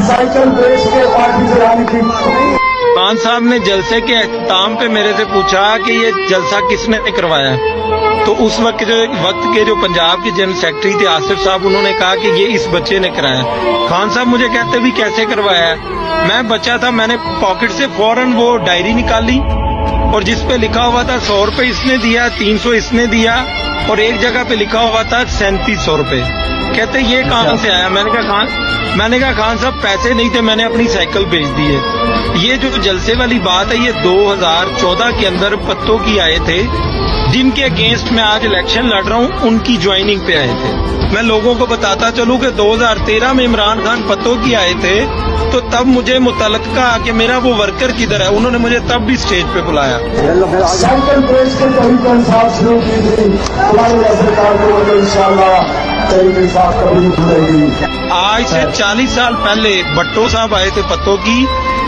Cycle बेच के party चलाने की खान साहब ने जलसे के अख्ताम पे मेरे से पूछा कि ये जलसा किसने करवाया, तो उस वक्त के जो पंजाब के जनरल सेक्रेटरी थे आसिफ साहब, उन्होंने कहा कि ये इस बच्चे ने कराया। खान साहब मुझे कहते भी कैसे करवाया। मैं बच्चा था, मैंने पॉकेट से फौरन वो डायरी निकाली और जिस पे लिखा हुआ था 100 रुपए इसने दिया, 300 इसने दिया और एक जगह पे लिखा हुआ था 3700 रुपए। कहते ये कहाँ से आया। मैंने कहा खान साहब पैसे नहीं थे, मैंने अपनी साइकिल बेच दी है। ये जो जलसे वाली बात है ये 2014 के अंदर पत्तों की आए थे, जिनके अगेंस्ट मैं आज इलेक्शन लड़ रहा हूँ, उनकी ज्वाइनिंग पे आए थे। मैं लोगों को बताता चलूं कि 2013 में इमरान खान पत्तों की आए थे, तो तब मुझे मुतलका कि मेरा वो वर्कर किधर है, उन्होंने मुझे तब भी स्टेज पे बुलाया। साइकिल बेच के तरीक इंसाफ शुरू की थी, हमारी सरकार को इंशाल्लाह तरीक इंसाफ कभी नहीं भूलेगी। आज से 40 साल पहले भट्टो साहब आए थे पत्तों की,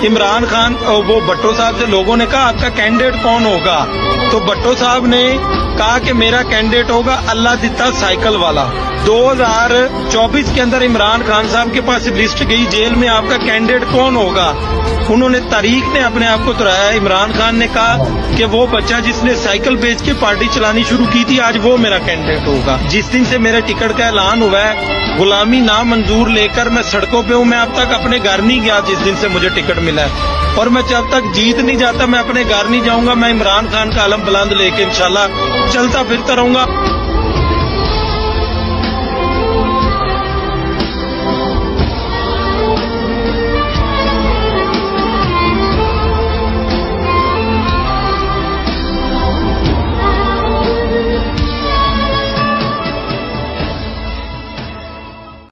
इमरान खान वो भट्टो साहब से लोगों ने कहा आपका कैंडिडेट कौन होगा, तो भट्टो साहब ने कहा कि मेरा कैंडिडेट होगा अल्लाह दिता साइकिल वाला। 2024 के अंदर इमरान खान साहब के पास लिस्ट गई जेल में, आपका कैंडिडेट कौन होगा। उन्होंने तारीख ने अपने आप को दोहराया। इमरान खान ने कहा कि वो बच्चा जिसने साइकिल बेच के पार्टी चलानी शुरू की थी, आज वो मेरा कैंडिडेट होगा। जिस दिन से मेरे टिकट का ऐलान हुआ है, गुलामी ना मंजूर लेकर मैं सड़कों पे हूँ। मैं अब तक अपने घर नहीं गया जिस दिन से मुझे टिकट मिला है, और मैं जब तक जीत नहीं जाता मैं अपने घर नहीं जाऊंगा। मैं इमरान खान का अलम बुलंद लेके इंशाल्लाह चलता फिरता रहूंगा।